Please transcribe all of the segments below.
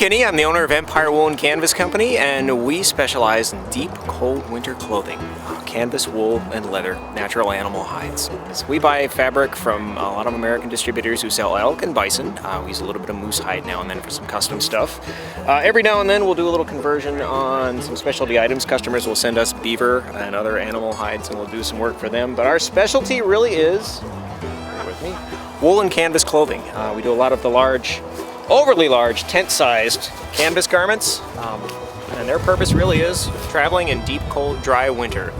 Kinney. I'm the owner of Empire Wool and Canvas Company, and we specialize in deep, cold winter clothing. Canvas, wool, and leather, natural animal hides. So we buy fabric from a lot of American distributors who sell elk and bison. We use a little bit of moose hide now and then for some custom stuff. Every now and then we'll do a little conversion on some specialty items. Customers will send us beaver and other animal hides, and we'll do some work for them. But our specialty really is, with me, wool and canvas clothing. We do a lot of the large, overly large, tent-sized canvas garments. And their purpose really is traveling in deep, cold, dry winter.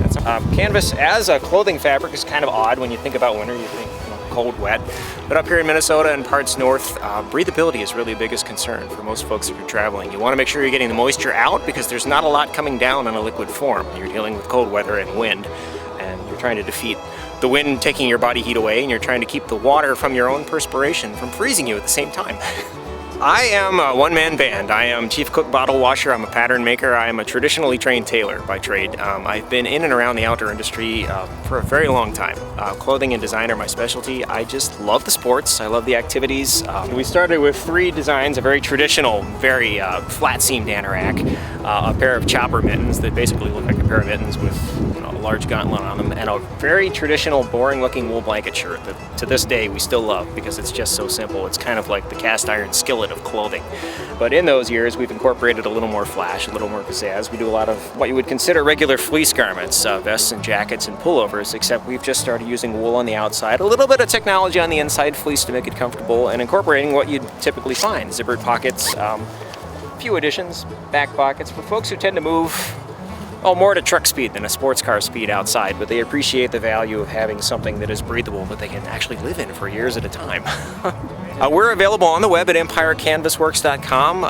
Canvas as a clothing fabric is kind of odd when you think about winter. You think cold, wet. But up here in Minnesota and parts north, breathability is really the biggest concern for most folks if you're traveling. You want to make sure you're getting the moisture out because there's not a lot coming down in a liquid form. You're dealing with cold weather and wind, and you're trying to defeat the wind taking your body heat away, and you're trying to keep the water from your own perspiration from freezing you at the same time. I am a one-man band. I am chief cook, bottle washer. I'm a pattern maker. I am a traditionally trained tailor by trade. I've been in and around the outdoor industry for a very long time. Clothing and design are my specialty. I just love the sports. I love the activities. We started with 3 designs, a very traditional, very flat-seamed anorak, a pair of chopper mittens that basically look like a pair of mittens with a large gauntlet on them, and a very traditional, boring-looking wool blanket shirt that to this day we still love because it's just so simple. It's kind of like the cast iron skillet of clothing. But in those years, we've incorporated a little more flash, a little more pizzazz. We do a lot of what you would consider regular fleece garments, vests and jackets and pullovers, except we've just started using wool on the outside, a little bit of technology on the inside, fleece to make it comfortable, and incorporating what you'd typically find. Zippered pockets, few additions, back pockets for folks who tend to move more to truck speed than a sports car speed outside, but they appreciate the value of having something that is breathable that they can actually live in for years at a time. We're available on the web at empirecanvasworks.com.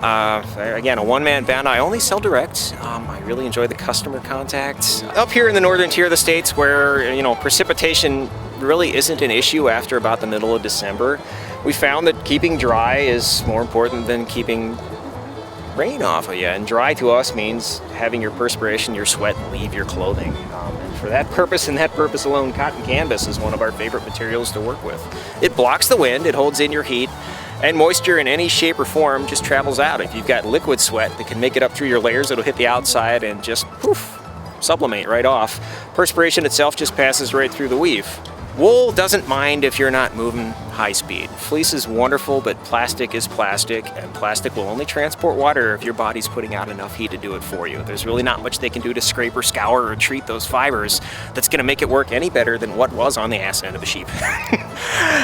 Again, a one-man band. I only sell direct. I really enjoy the customer contact. Up here in the northern tier of the states where, precipitation really isn't an issue after about the middle of December, we found that keeping dry is more important than keeping rain off of you, and dry to us means having your perspiration, your sweat leave your clothing. And for that purpose and that purpose alone, cotton canvas is one of our favorite materials to work with. It blocks the wind, it holds in your heat, and moisture in any shape or form just travels out. If you've got liquid sweat that can make it up through your layers, it'll hit the outside and just poof, sublimate right off. Perspiration itself just passes right through the weave. Wool doesn't mind if you're not moving high speed. Fleece is wonderful, but plastic is plastic, and plastic will only transport water if your body's putting out enough heat to do it for you. There's really not much they can do to scrape or scour or treat those fibers that's going to make it work any better than what was on the ass end of a sheep.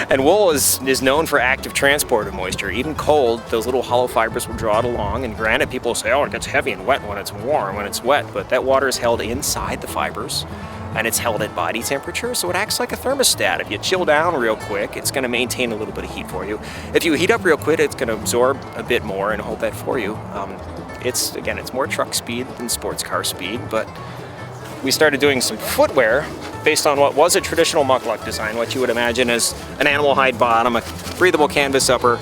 And wool is known for active transport of moisture. Even cold, those little hollow fibers will draw it along, and granted, people say, oh, it gets heavy and wet when it's warm, when it's wet, but that water is held inside the fibers, and it's held at body temperature, so it acts like a thermostat. If you chill down real quick, it's going to maintain a little bit of heat for you. If you heat up real quick, it's going to absorb a bit more and hold that for you. It's more truck speed than sports car speed, but we started doing some footwear based on what was a traditional muckluck design, what you would imagine as an animal hide bottom, a breathable canvas upper,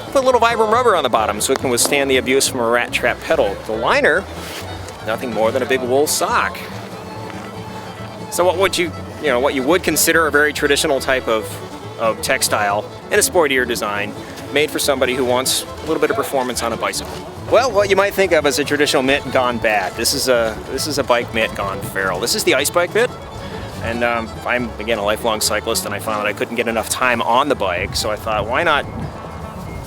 put a little Vibram rubber on the bottom so it can withstand the abuse from a rat trap pedal. The liner, nothing more than a big wool sock. So what you would consider a very traditional type of textile in a sportier design, made for somebody who wants a little bit of performance on a bicycle. Well, what you might think of as a traditional mitt gone bad. This is a bike mitt gone feral. This is the ice bike mitt, and I'm again a lifelong cyclist, and I found that I couldn't get enough time on the bike, so I thought, why not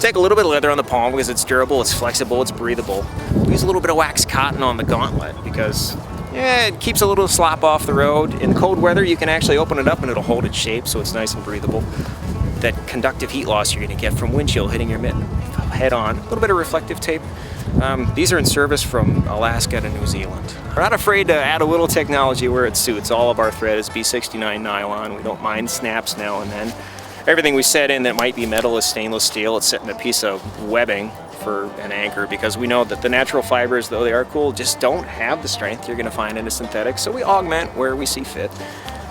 take a little bit of leather on the palm because it's durable, it's flexible, it's breathable. Use a little bit of wax cotton on the gauntlet because it keeps a little slop off the road. In cold weather, you can actually open it up and it'll hold its shape so it's nice and breathable. That conductive heat loss you're going to get from wind chill hitting your mitten head on. A little bit of reflective tape. These are in service from Alaska to New Zealand. We're not afraid to add a little technology where it suits. All of our thread is B69 nylon. We don't mind snaps now and then. Everything we set in that might be metal is stainless steel. It's set in a piece of webbing for an anchor because we know that the natural fibers, though they are cool, just don't have the strength you're going to find in a synthetic, so we augment where we see fit.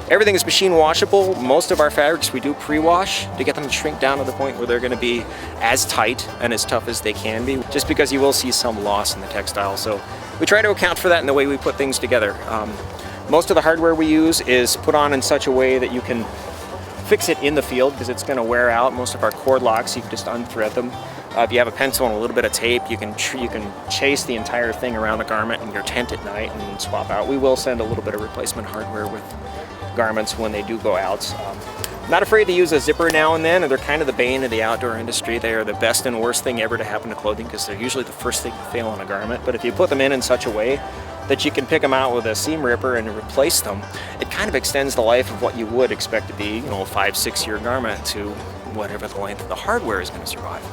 Everything is machine washable. Most of our fabrics we do pre-wash to get them to shrink down to the point where they're going to be as tight and as tough as they can be, just because you will see some loss in the textile. So we try to account for that in the way we put things together. Most of the hardware we use is put on in such a way that you can fix it in the field because it's going to wear out. Most of our cord locks, you can just unthread them. If you have a pencil and a little bit of tape, you can chase the entire thing around the garment in your tent at night and swap out. We will send a little bit of replacement hardware with garments when they do go out. Not afraid to use a zipper now and then, and they're kind of the bane of the outdoor industry. They are the best and worst thing ever to happen to clothing because they're usually the first thing to fail on a garment. But if you put them in such a way that you can pick them out with a seam ripper and replace them, it kind of extends the life of what you would expect to be, a 5-6 year garment to whatever the length of the hardware is going to survive.